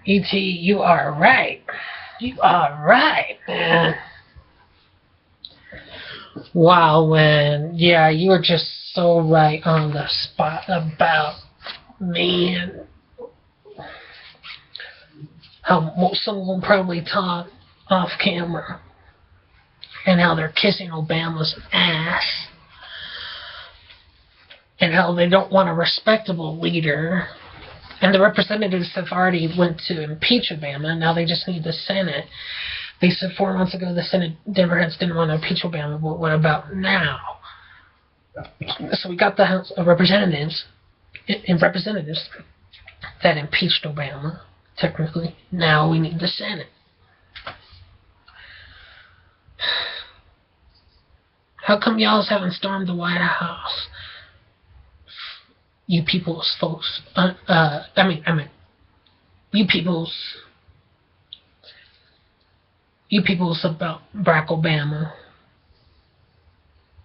E.T., you are right. You are right, man. Wow, man. Yeah, you were just so right on the spot about, man, how some of them probably talk off camera and how they're kissing Obama's ass and how they don't want a respectable leader. And the representatives have already went to impeach Obama. Now they just need the Senate. They said 4 months ago the Senate Democrats didn't want to impeach Obama, but what about now? So we got the House of Representatives that impeached Obama, technically. Now we need the Senate. How come y'all haven't stormed the White House? You people's folks. You people's about Barack Obama.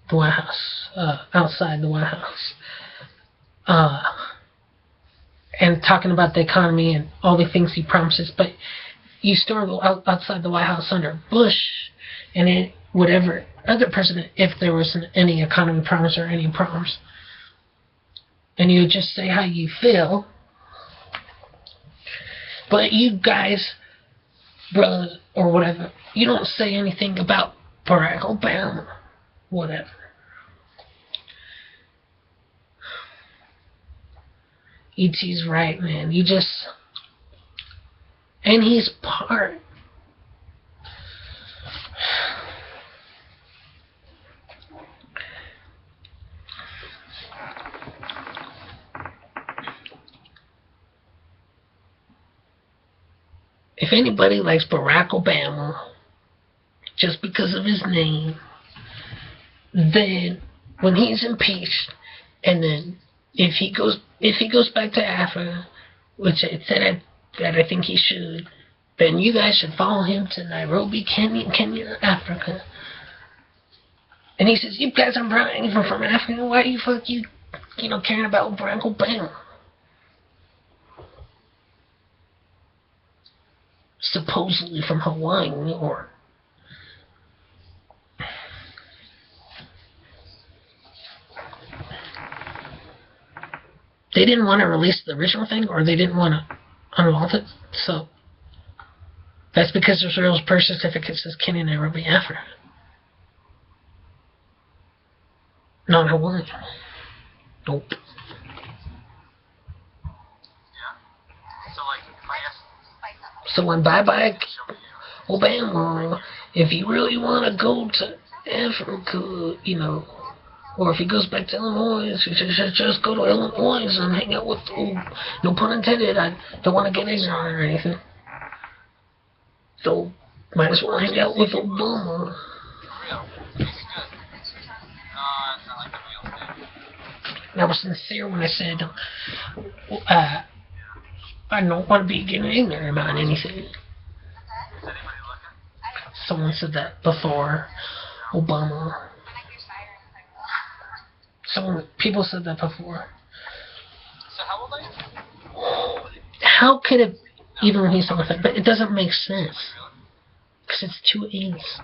The White House, outside the White House. And talking about the economy and all the things he promises, but you stormed outside the White House under Bush, and then whatever other president, if there was any economy promise or any promise, and you just say how you feel. But you guys, brothers or whatever, you don't say anything about Barack Obama, whatever. E.T.'s right, man. You just... And he's part... If anybody likes Barack Obama just because of his name, then when he's impeached, and then if he goes back to Africa, which I said that I think he should, then you guys should follow him to Nairobi, Kenya, Africa. And he says, you guys are from Africa, why are you caring about Barack Obama? Supposedly from Hawaii or they didn't want to release the original thing, or they didn't want to unlock it. So that's because there's real birth certificates says Kenya, Nairobi, Africa, not Hawaii. Nope. So when bye-bye Obama, if you really want to go to Africa, or if he goes back to Illinois, just go to Illinois and hang out with, no pun intended, I don't want to get ignorant or anything. So, might as well hang out with Obama. And I was sincere when I said, I don't want to be getting ignorant about anything. Someone said that before Obama. People said that before. So how old are you? How could it, even when he's talking like that, but it doesn't make sense. Because it's 2 A's.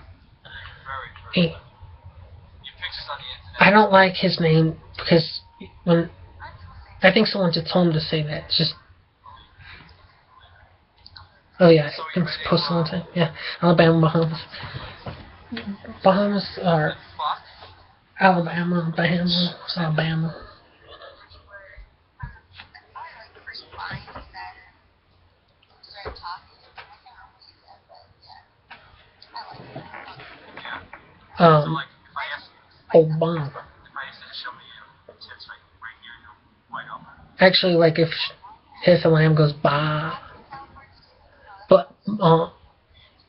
A. I don't like his name because I think someone just told him to say that. It's just, oh yeah, I think it's post one time. Yeah, Alabama, Bahamas. Bahamas are Alabama, Alabama. Obama. Actually, like if a lamb goes bah. But, oh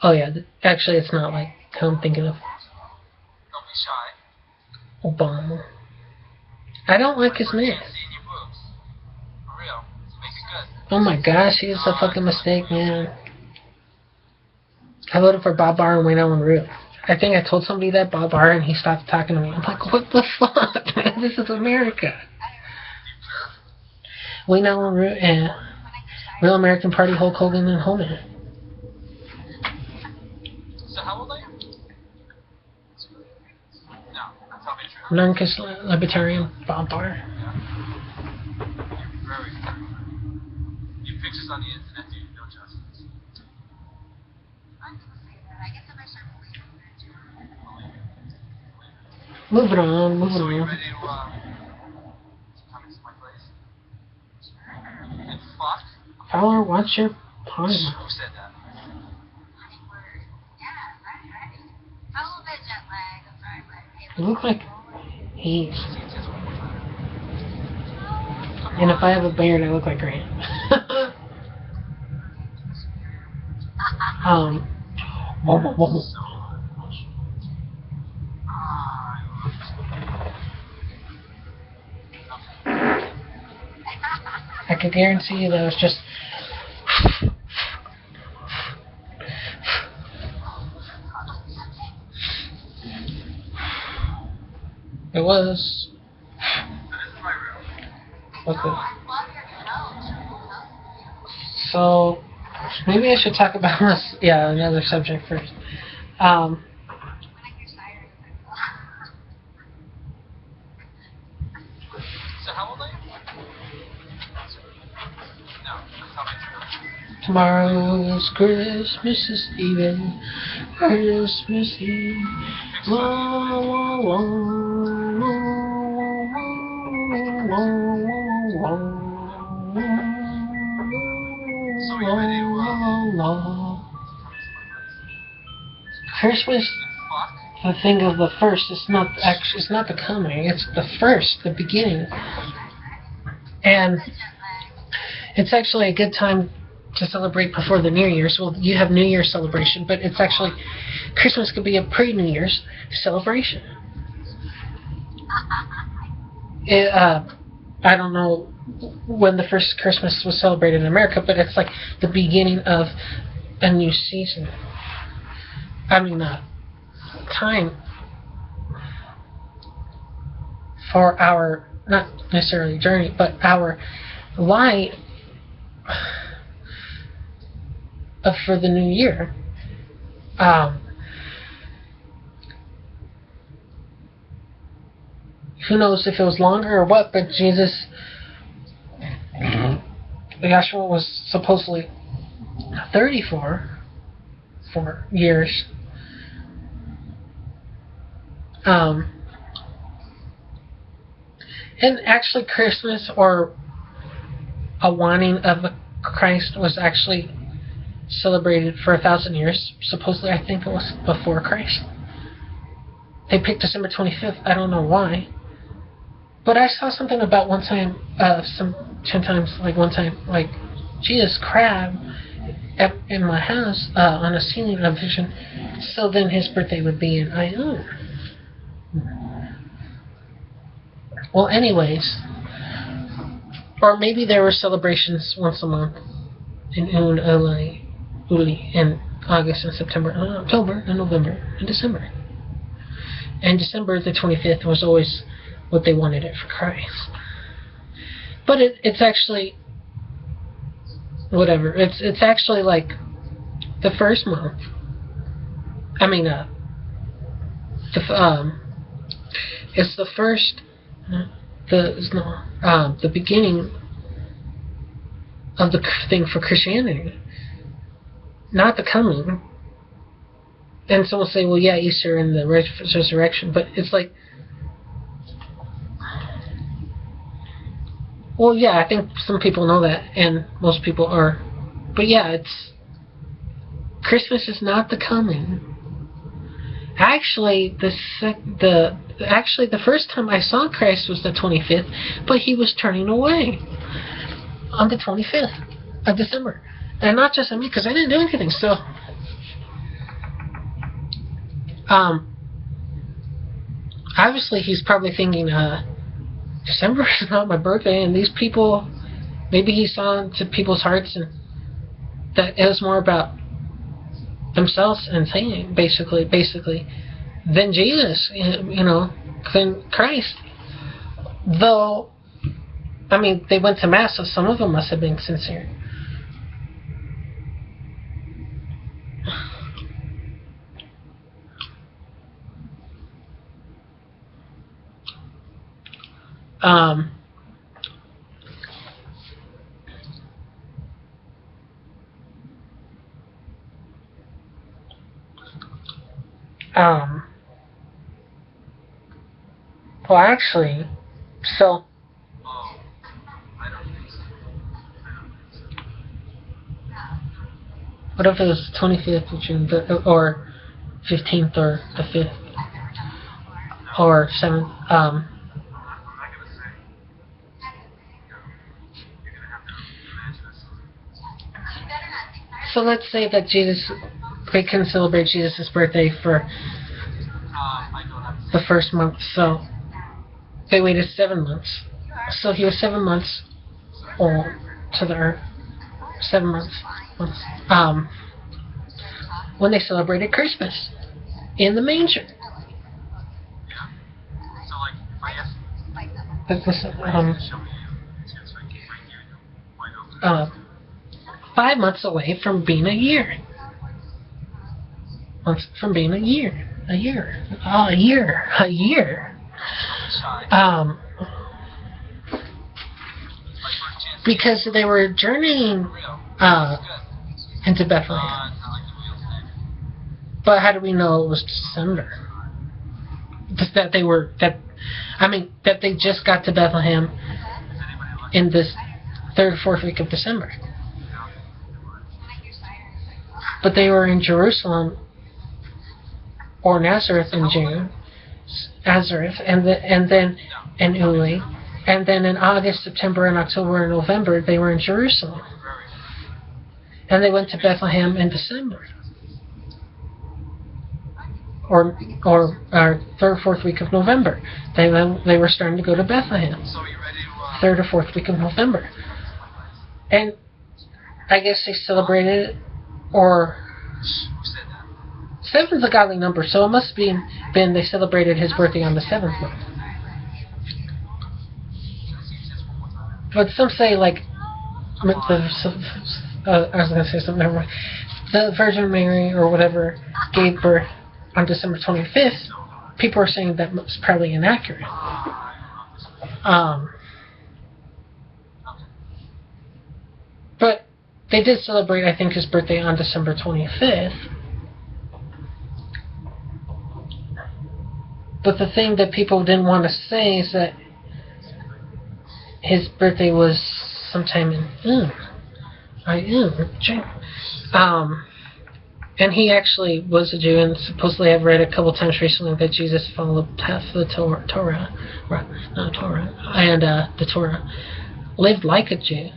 yeah, actually it's not like how I'm thinking of. Obama. I don't like his name. Oh my gosh, he is a fucking mistake, man. I voted for Bob Barr and went on Root. I think I told somebody that, Bob Barr, and he stopped talking to me. I'm like, what the fuck, man? This is America. Wayne Allen Root, and Real American Party, Hulk Hogan, and Homan. So how old are you? No, tell me the truth. Anarchist, libertarian, bonfire. Yeah. You're very Your pictures on the internet do you no justice. Moving on, moving So are you on. ready to come into my place? And fuck? Fowler, watch your time. Who said that? You look like he. And if I have a beard, I look like Grant. I can guarantee you that it was just. It was. Okay. So maybe I should talk about this. Yeah, another subject first. So how old are you? No, tell me the truth. Tomorrow's Christmas Eve. Christmas Eve. La, la, la, la, la, la, la. Christmas, the thing of the first, it's not actually, it's not the coming, it's the first, the beginning. And it's actually a good time to celebrate before the New Year's. Well, you have New Year's celebration, but it's actually, Christmas could be a pre-New Year's celebration. I don't know when the first Christmas was celebrated in America, but it's like the beginning of a new season. I mean, time for our, not necessarily journey, but our life for the new year. Who knows if it was longer or what, but Jesus, Yahshua was supposedly 34 for years. And actually Christmas, or a wanting of Christ, was actually celebrated for 1,000 years. Supposedly, I think it was before Christ. They picked December 25th. I don't know why. But I saw something about one time, one time, Jesus crab in my house on a ceiling of vision. So then his birthday would be in Iowa. Well, anyways, or maybe there were celebrations once a month in Uli, in August and September and October and November and December. And December the 25th was always what they wanted it for Christ. But it's actually whatever. It's actually like the first month. I mean, it's the first, the beginning of the thing for Christianity, not the coming. And someone will say, well, yeah, Easter and the resurrection, but it's like, well, yeah, I think some people know that, and most people are, but yeah, it's, Christmas is not the coming. Actually, the first time I saw Christ was the 25th, but he was turning away on the 25th of December. And not just on me, because I didn't do anything, so obviously he's probably thinking, December is not my birthday, and these people, maybe he saw into people's hearts, and that it was more about themselves and saying, basically, than Jesus, than Christ. Though, I mean, they went to Mass, so some of them must have been sincere. Um, um, well, actually, so Oh, I don't think so. what if it was 25th of June, or 15th, or the 5th, or 7th? I'm not gonna say. You're gonna have to imagine this. So let's say that they can celebrate Jesus' birthday for I don't have the first month, so they waited 7 months. So he was 7 months old to the earth. 7 months. When they celebrated Christmas in the manger. Yeah. So like, if I ask That was show me it's right here, wide open. 5 months away from being a year. From being a year. A year. Oh, a year. A year. Because they were journeying into Bethlehem. But how do we know it was December? That they just got to Bethlehem in this 3rd or 4th week of December. But they were in Jerusalem or Nazareth in June, and then in Uli, and then in August, September, and October, and November they were in Jerusalem, and they went to Bethlehem in December, or 3rd or 4th week of November. They were starting to go to Bethlehem, 3rd or 4th week of November, and I guess they celebrated it, or 7's a godly number, so it must be been they celebrated his birthday on the 7th month. But some say, like, I was going to say something, never mind. The Virgin Mary or whatever gave birth on December 25th. People are saying that was probably inaccurate. But they did celebrate, I think, his birthday on December 25th. But the thing that people didn't want to say is that his birthday was sometime in and he actually was a Jew, and supposedly I've read a couple times recently that Jesus followed half the Torah, and the Torah, lived like a Jew.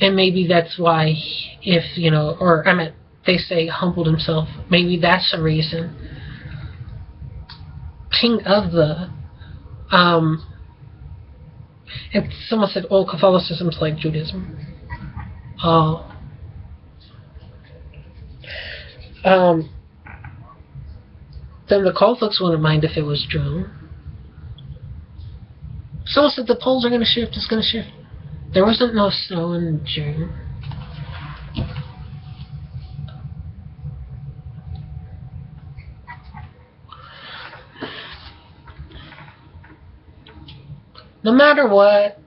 And maybe that's why, they say humbled himself. Maybe that's the reason. King of the, and someone said, "Oh, Catholicism's like Judaism." Then the Catholics wouldn't mind if it was June. Someone said the poles are going to shift. It's going to shift. There wasn't no snow in June. No matter what,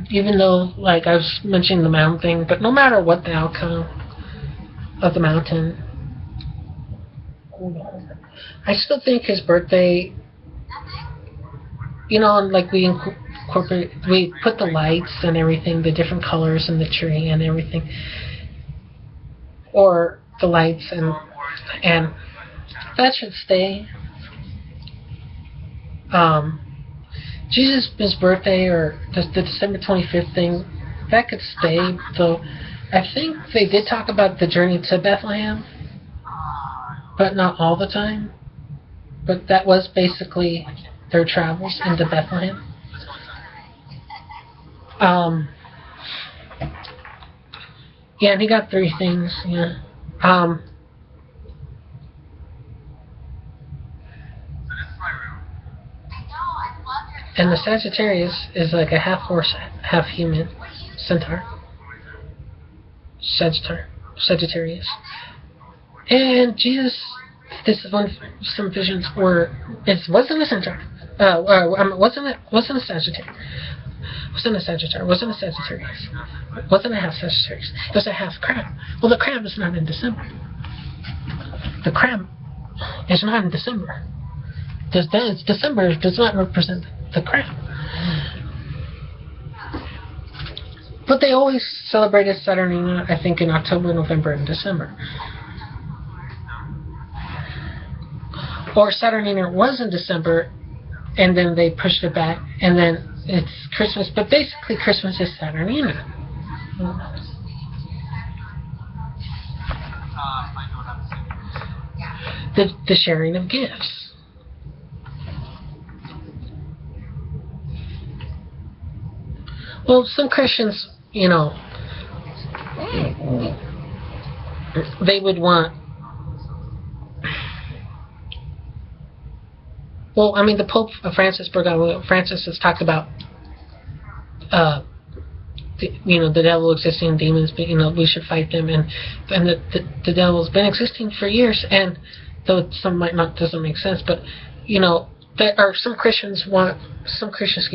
even though, like I was mentioning the mountain thing, but no matter what the outcome of the mountain, I still think his birthday, like we put the lights and everything, the different colors in the tree and everything, or the lights, and that should stay. Jesus' birthday, or the December 25th thing, that could stay, though I think they did talk about the journey to Bethlehem, but not all the time. But that was basically their travels into Bethlehem. Yeah, and he got 3 things, yeah. And the Sagittarius is like a half horse, half human centaur. Sagittarius. And Jesus, this is one, some visions were, it wasn't a centaur. Wasn't a Sagittarius. Wasn't a Sagittarius. Wasn't a Sagittarius. Wasn't a half Sagittarius. It was a half crab. Well, the crab is not in December. The crab is not in December. December does not represent the crab. But they always celebrated Saturnalia, I think, in October, November, and December. Or Saturnalia was in December, and then they pushed it back, and then it's Christmas. But basically, Christmas is Saturnalia. The sharing of gifts. Well, some Christians, you know, they would want. Well, I mean, the Pope Francis has talked about, the devil existing, demons, but we should fight them, and the devil's been existing for years, and though some might not doesn't make sense, but there are some Christians. Some Christians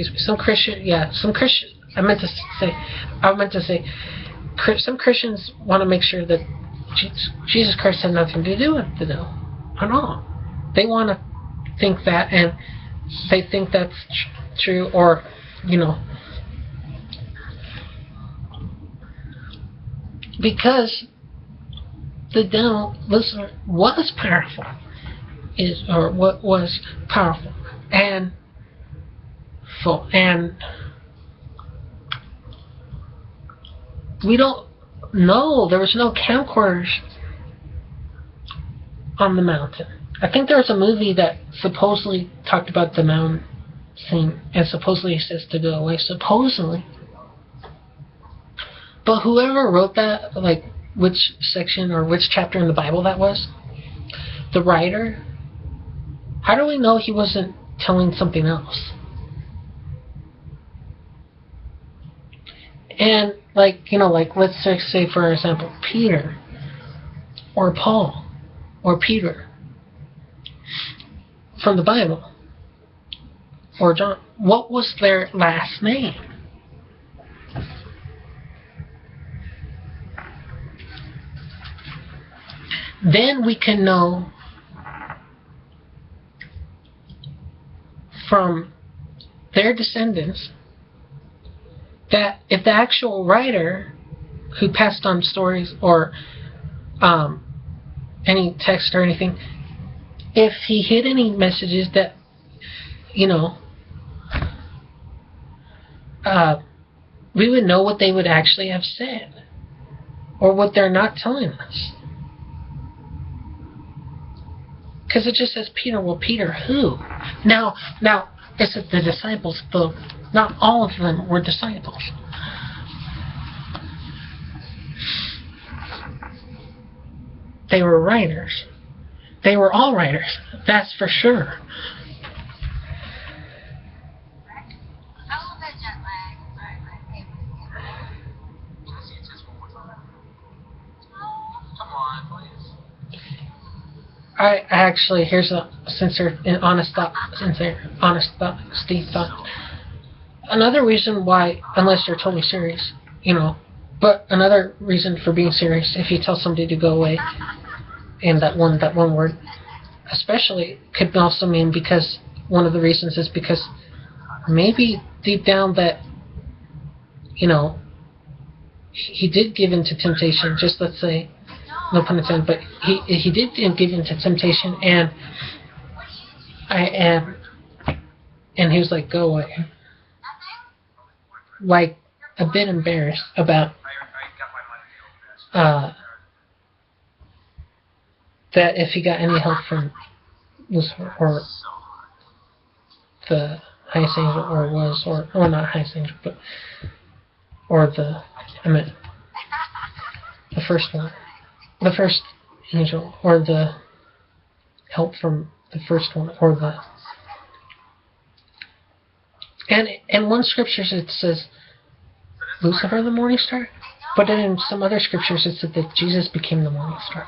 want to make sure that Jesus Christ had nothing to do with the devil at all. They want to think that, and they think that's true, or because the devil was powerful, was powerful and full, and we don't know. There was no camcorders on the mountain. I think there was a movie that supposedly talked about the mountain scene, and supposedly says to go away. Supposedly. But whoever wrote that, like which section or which chapter in the Bible that was, the writer, how do we know he wasn't telling something else? And like let's say for example Peter or Paul or Peter from the Bible or John, what was their last name? Then we can know from their descendants that if the actual writer who passed on stories or any text or anything, if he hid any messages that we would know what they would actually have said or what they're not telling us. Because it just says Peter. Well, Peter who? Now, it's the disciples, though. Not all of them were disciples. They were writers. They were all writers. That's for sure. I actually, here's a honest thought, Steve thought. Another reason why, unless you're totally serious, but another reason for being serious, if you tell somebody to go away, and that one word, especially, could also mean because one of the reasons is because maybe deep down that, he did give into temptation. Just let's say. No pun intended, but he did give into temptation, and he was like, go away. Like, a bit embarrassed about that if he got any help from Lucifer, or the highest angel, or not highest angel, but, the first one. The first angel, or the help from the first one, or the... And in one scriptures it says Lucifer the morning star, but in some other scriptures it said that Jesus became the morning star.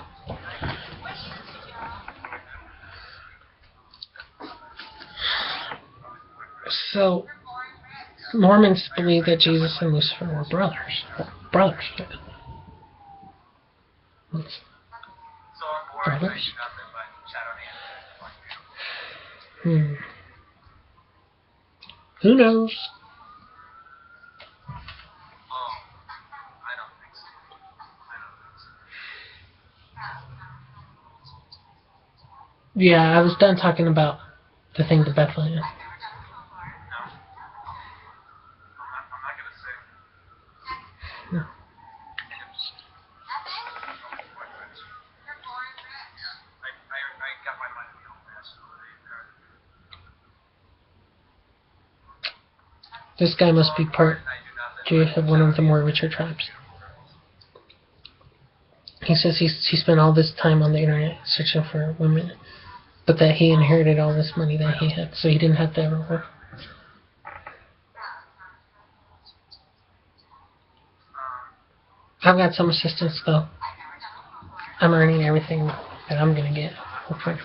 So Mormons believe that Jesus and Lucifer were brothers. Brothers. So on board, Brothers? I do not live by shadow hand. Who knows? Oh, I don't think so. Yeah, I was done talking about the thing to Bethlehem. No. I'm not gonna say. No. I got my mind in the old fashioned way. This guy must be part Jewish of one of the more richer tribes. He says he spent all this time on the internet searching for women, but that he inherited all this money that he had, so he didn't have to ever work. I've got some assistance though. I'm earning everything that I'm gonna get, hopefully.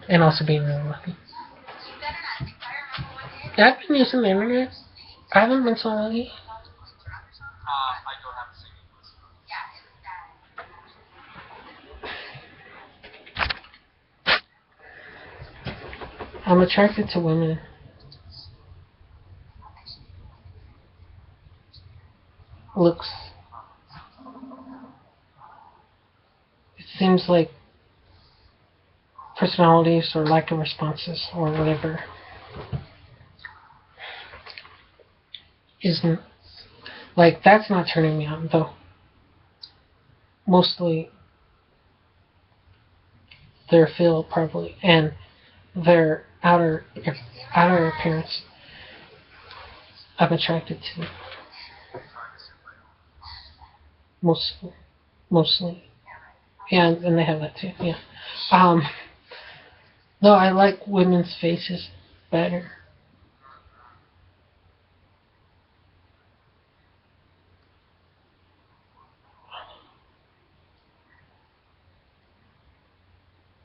And also being really lucky. I've been using the internet. I haven't been so lucky. I don't have a singing list. I'm attracted to women. Looks. It seems like personalities or lack of responses or whatever isn't like that's not turning me on though. Mostly their feel probably and their outer appearance I'm attracted to. Mostly. Yeah, and they have that too, yeah. No, I like women's faces better.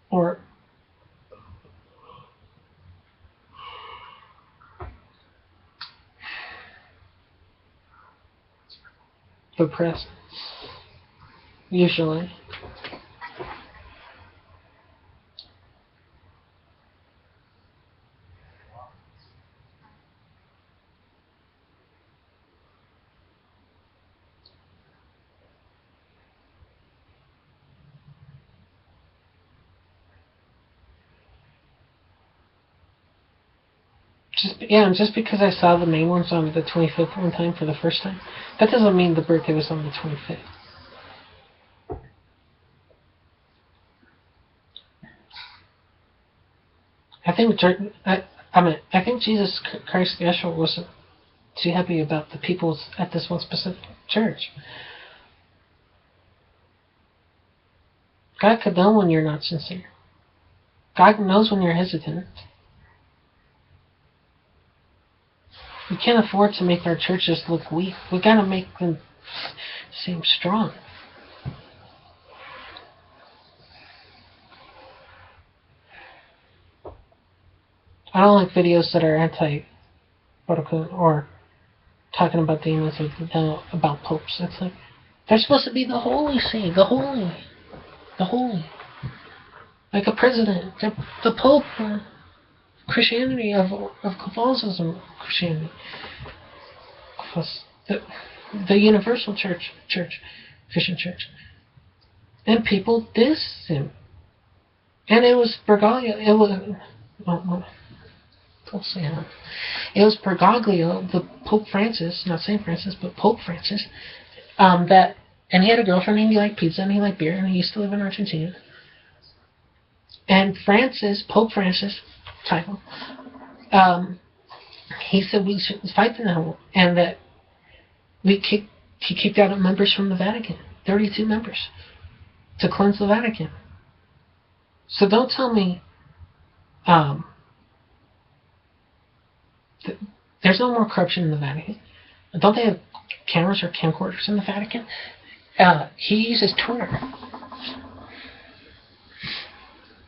Or the presence. Usually. Just because I saw the main ones on the 25th one time for the first time, that doesn't mean the birthday was on the 25th. I think Jesus Christ Yeshua wasn't too happy about the people at this one specific church. God could know when you're not sincere. God knows when you're hesitant. We can't afford to make our churches look weak. We gotta make them seem strong. I don't like videos that are anti-protocol or talking about demons or about popes. It's like they're supposed to be the holy see, the holy, like a president, the pope. Christianity of Catholicism, Christianity, the Universal Church, Christian Church, and people diss him, and it was Bergoglio. It was Bergoglio, the Pope Francis, not Saint Francis, but Pope Francis, and he had a girlfriend, and he liked pizza, and he liked beer, and he used to live in Argentina, and Pope Francis. Title. He said we should fight the devil, and that he kicked out members from the Vatican, 32 members, to cleanse the Vatican. So don't tell me there's no more corruption in the Vatican. Don't they have cameras or camcorders in the Vatican? He uses Twitter.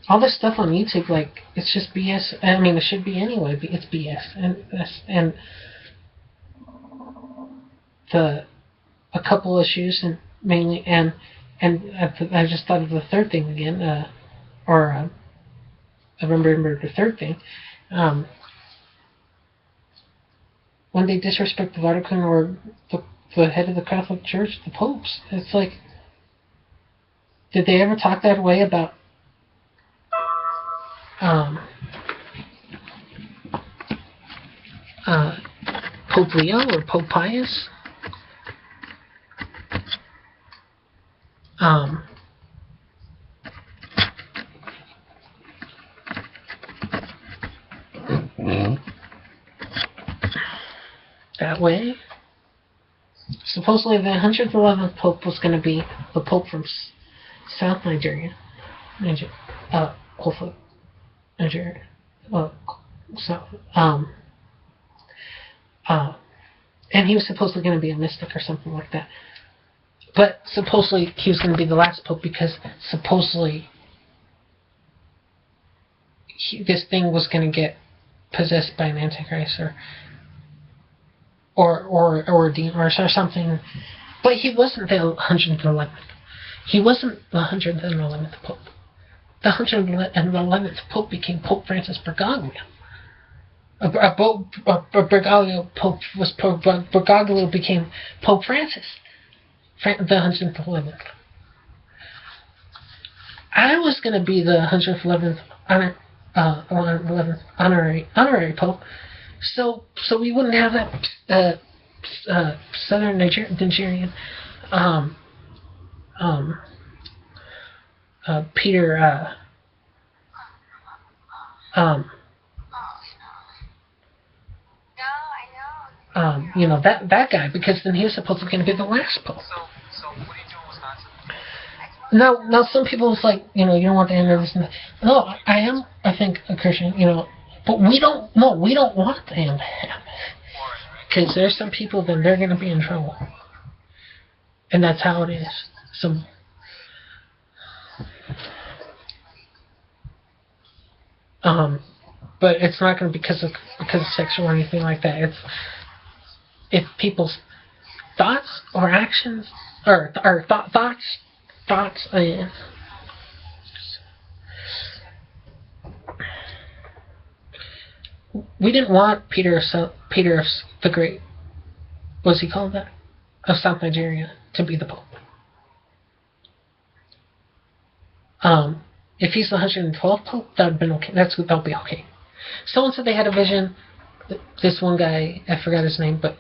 all this stuff on YouTube, like, it's just BS. I mean, it should be anyway, but it's BS. And a couple issues, and mainly, and I just thought of the third thing again, I remember the third thing. When they disrespect the Vatican or the head of the Catholic Church, the popes, it's like, did they ever talk that way about Pope Leo or Pope Pius? That way? Supposedly the 111th Pope was going to be the Pope from South Nigeria. Hopefully. Nigeria. South. And he was supposedly going to be a mystic or something like that. But supposedly he was going to be the last Pope because supposedly this thing was going to get possessed by an Antichrist or demon or something. But he wasn't the 111th. He wasn't the 111th Pope. The 111th Pope became Pope Francis Bergoglio. Bergoglio Pope was Bergoglio became Pope Francis, the 111th. I was going to be the 111th honorary Pope, so we wouldn't have that Southern Nigerian Peter that guy, because then he was supposedly going to be the last Pope. So what are you doing in Wisconsin? Now some people was like, you don't want the end of this and that. No, I think a Christian, but we don't want the end to happen. Because there's some people then they're going to be in trouble. And that's how it is. But it's not going to be because of sexual or anything like that. It's if people's thoughts or actions or thoughts. We didn't want Peter the Great. Was he called that? Of South Nigeria to be the Pope. If he's the 112th Pope, that would have been okay. That'll be okay. Someone said they had a vision. This one guy, I forgot his name, but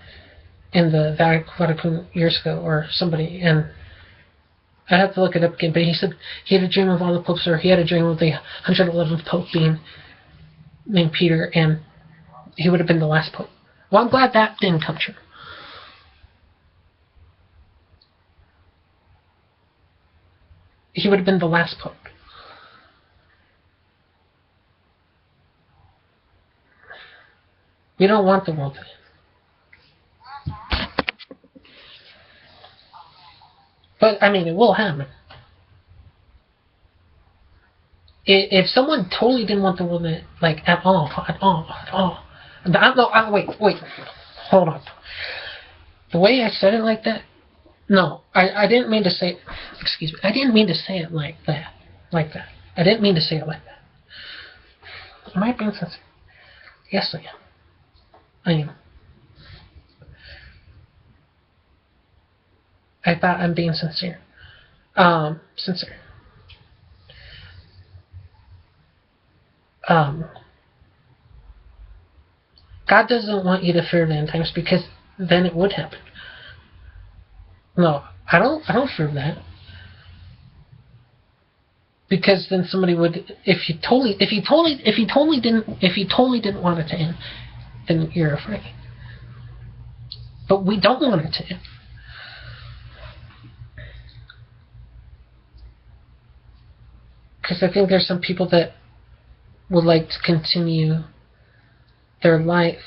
in the Vatican years ago, or somebody, and I'd have to look it up again, but he said he had a dream of all the popes, or he had a dream of the 111th Pope being named Peter, and he would have been the last Pope. Well, I'm glad that didn't come true. He would have been the last Pope. We don't want the world to end. But, I mean, it will happen. If someone totally didn't want the world to end, like, at all. Wait, hold on. The way I said it like that, no, I didn't mean to say, excuse me, I didn't mean to say it like that. I didn't mean to say it like that. Am I being sincere? Yes, I am. I thought I'm being sincere. Sincere. God doesn't want you to fear the end times because then it would happen. No, I don't fear that. Because then somebody would, if you totally didn't want it to end, then you're afraid. But we don't want it to end. Because I think there's some people that would like to continue their life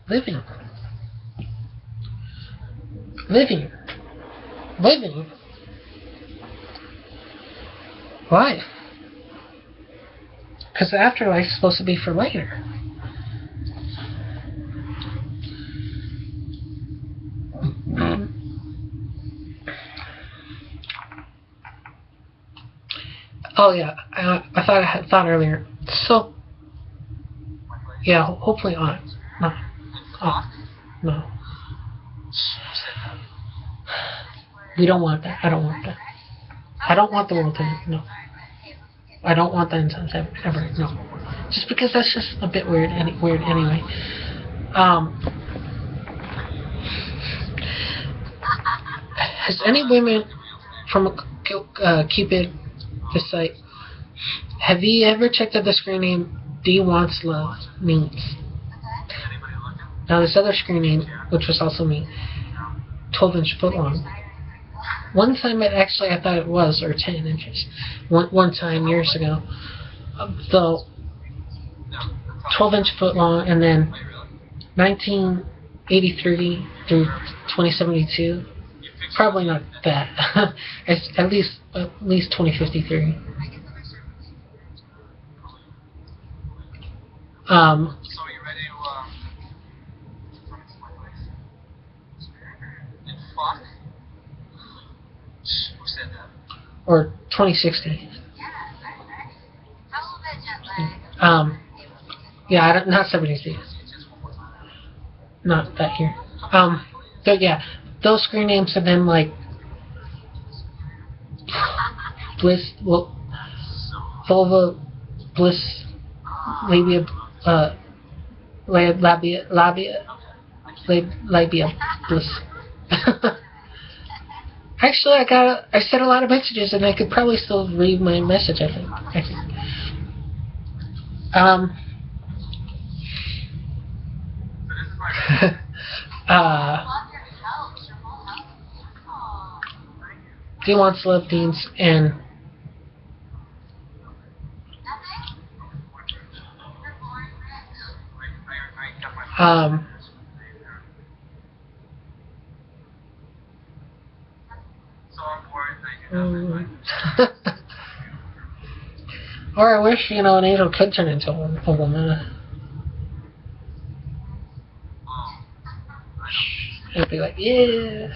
living life. Because the afterlife is supposed to be for later. Oh yeah, I thought I had thought earlier. So yeah, hopefully on. No, no. We don't want that. I don't want that. I don't want the world to end. No. I don't want that incense ever. No. Just because that's just a bit weird. Weird anyway. Has any women from Cupid, the site, have you ever checked out the screen name D Wants Love means? Now this other screen name, which was also me, 12-inch foot long. One time I thought it was, or 10 inches. One time years ago. Though 12-inch foot long, and then 1983 through 2072. Probably not that. It's at least 2053. So you ready to come into my place? And fuck? Who said that? Or 2060. Yeah, not 73. Not that year. But yeah, those screen names have been like Bliss, Vulva, Bliss, Labia, Labia, Bliss. Actually, I sent a lot of messages, and I could probably still read my message. I think. D Wants Love Beans and or I wish, an angel could turn into a woman. It'd be like, yeah.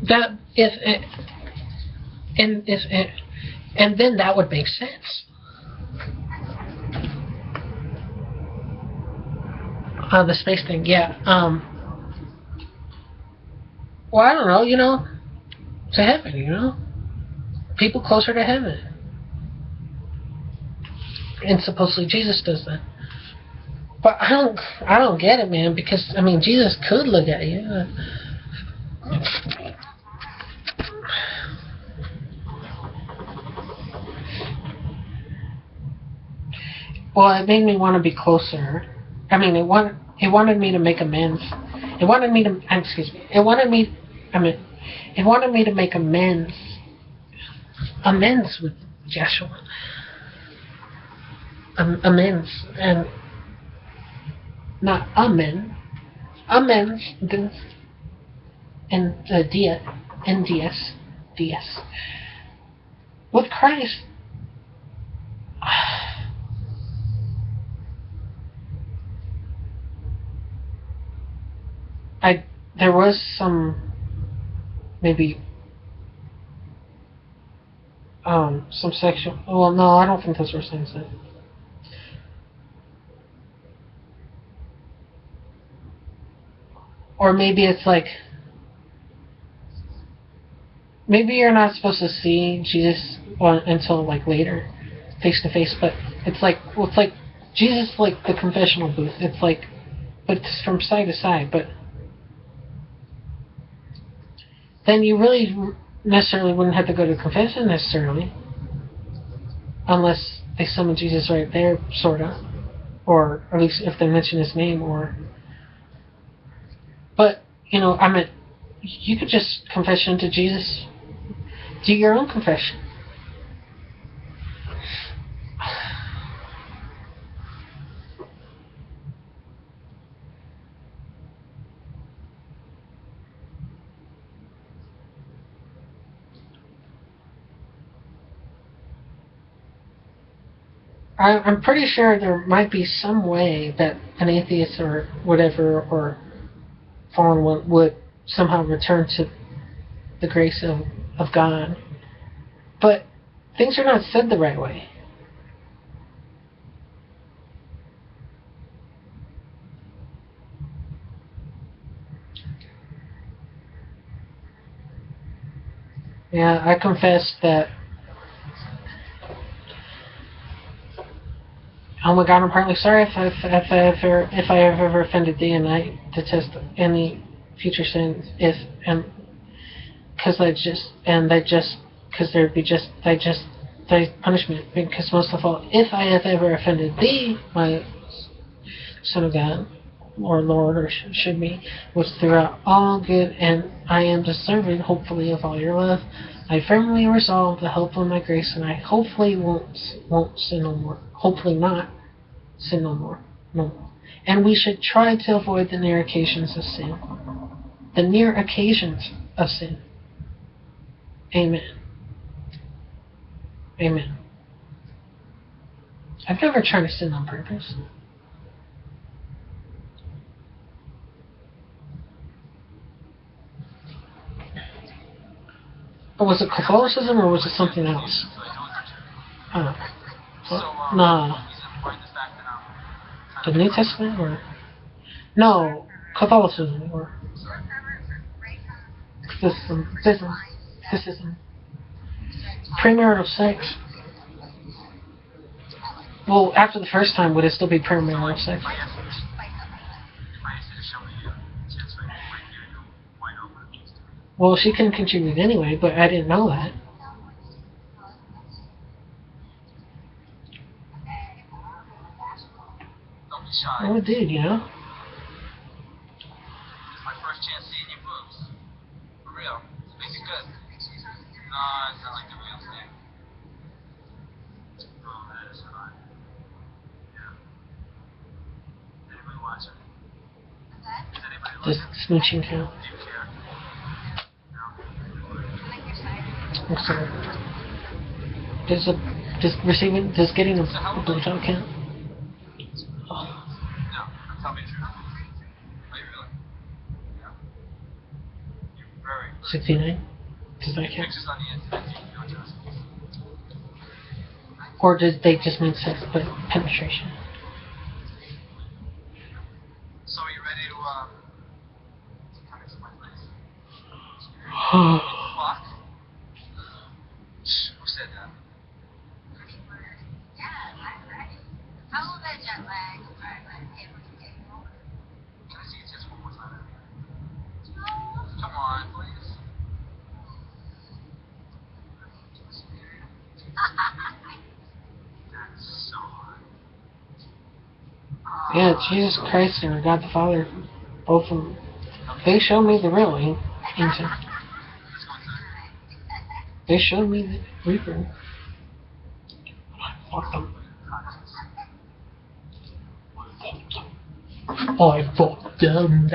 That and then that would make sense. The space thing, yeah. Well, I don't know. To heaven, people closer to heaven, and supposedly Jesus does that. But I don't get it, man. Because Jesus could look at you. Well, it made me want to be closer. It wanted me to make amends. It wanted me to make amends amends with Joshua. Amends, and not amen. Amends, and NDS, DS. With Christ, there was some, maybe some sexual. Well, no, I don't think those were things that. Or maybe it's like, maybe you're not supposed to see Jesus until like later, face to face. But it's like, well, it's like Jesus, like the confessional booth. It's like, but it's from side to side. But then you really necessarily wouldn't have to go to confession necessarily, unless they summon Jesus right there, sorta, or at least if they mention his name, or. But I mean, you could just confession to Jesus. Do your own confession. I'm pretty sure there might be some way that an atheist or whatever, or fallen one, would somehow return to the grace of God. But things are not said the right way. Yeah, I confess that. Oh my God, I'm partly sorry if I have ever offended thee, and I detest any future sins. Because there'd be thy punishment. Because most of all, if I have ever offended thee, my Son of God, or Lord, or should be, which throughout all good, and I am deserving, hopefully, of all your love, I firmly resolve the help of my grace, and I hopefully won't sin no more. Hopefully not sin no more. No. And we should try to avoid the near occasions of sin. The near occasions of sin. Amen. Amen. I've never tried to sin on purpose. Or was it Catholicism, or was it something else? Nah. The New Testament, or no, Catholicism, or Catholicism. Premarital sex. Well, after the first time, would it still be premarital sex? Well, she couldn't contribute anyway, but I didn't know that. Oh, dude, It's my first chance seeing your boobs. For real. Make it good. No, it's not like the real thing. Oh, that is fine. Yeah. Anybody watching? Is anybody Does smooching count? Do you care? No. I'm sorry. Does getting a blowjob count? Oh. No, tell me the truth. Are you really? Yeah. You're very 69? Does that count? pictures on the internet. You can go to us. Or did they just mean sex, but penetration? So are you ready to come into my place? Fuck. Who said that? Can I see your tits one more time? Come on, please. That's so hot. Yeah, Jesus Christ and God the Father, both of them. They showed me the real angel. Let's go inside. They showed me the Reaper. Fuck them. I fucked them.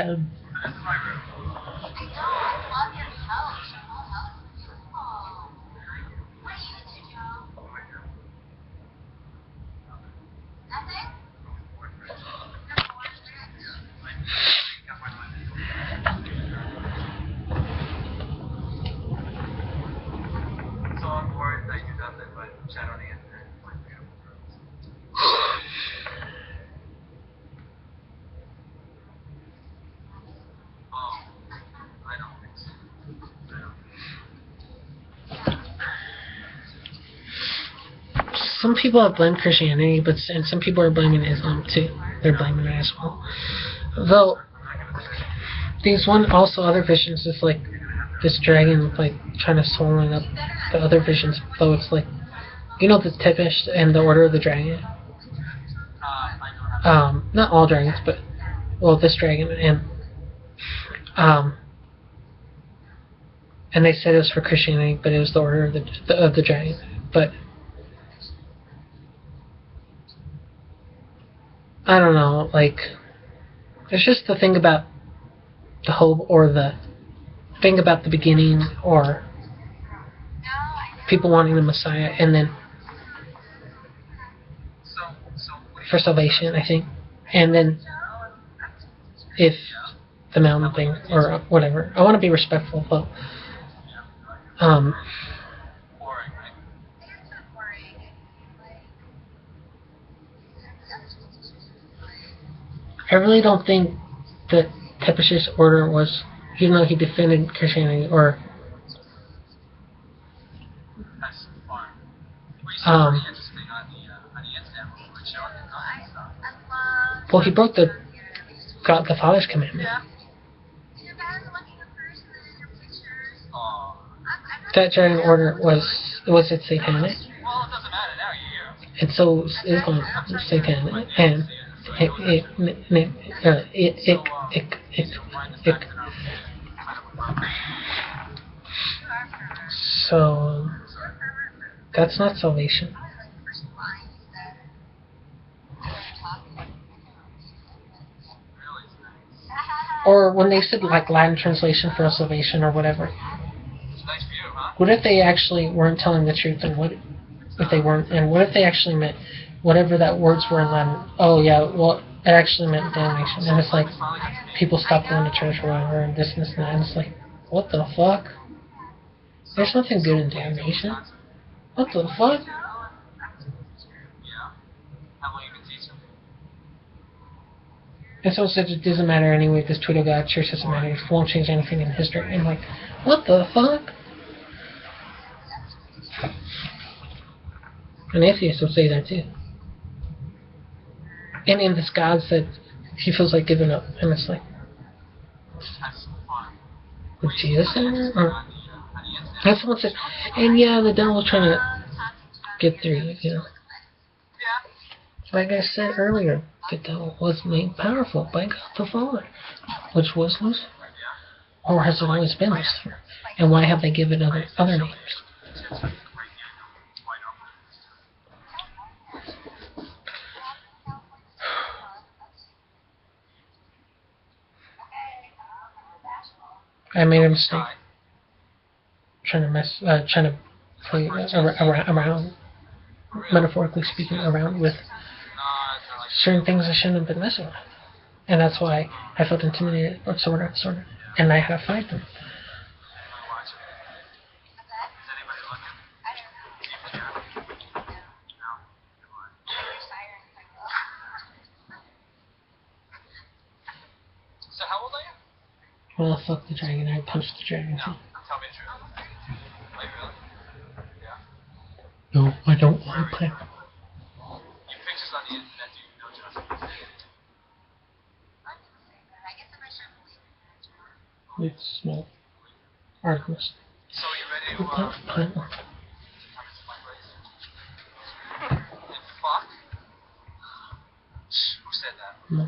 So I'm worried that you got that by chat on the internet. Like beautiful girls. Oh, I don't think so. Some people have blamed Christianity, and some people are blaming Islam too. They're blaming it as well. Though these other visions is like this dragon like trying to swallowing up the other visions. Though it's like, you know, the Tepesh and the Order of the Dragon. Not all dragons, but this dragon and they said it was for Christianity, but it was the Order of the Dragon. But I don't know, like, there's just the thing about the hope, or the thing about the beginning, or people wanting the Messiah, and then for salvation, I think, and then if the mountain thing or whatever. I want to be respectful, but I really don't think that Tepesh's order was, even though he defended Christianity, or well, he broke the God the Father's commandment. That dragon order was it satanic? Well, it doesn't matter now. And so is Islam satanic, and so that's not salvation. Or when they said like Latin translation for salvation or whatever. What if they actually weren't telling the truth, and what if they weren't, and what if they actually meant whatever that words were in Latin? Oh yeah, well it actually meant damnation, and it's like people stop going to church or whatever, and this and that, and it's like, what the fuck? There's nothing good in damnation. What the fuck? And so it said it doesn't matter anyway. This Twitter God, church doesn't matter. It won't change anything in history. And I'm like, what the fuck? An atheist would say that too. And in this God said he feels like giving up, and it's like, with Jesus in there? Or that's someone said, and yeah, the devil was trying to get through you, you know. Like I said earlier, the devil was made powerful by God the Father, which was Lucifer, or has it always been Lucifer? And why have they given other names? I made a mistake. Trying to play around, metaphorically speaking, around with certain things I shouldn't have been messing with. And that's why I felt intimidated, or sort of. And I had to fight them. So how old are you? Well, fuck the dragon. I punched the dragon. Tell me the truth. Are you really? Yeah. No, I don't want to play. You pictures on the internet, do you know Justin? It's small articles. So are you ready to come into my place? And fuck? Who said that? No.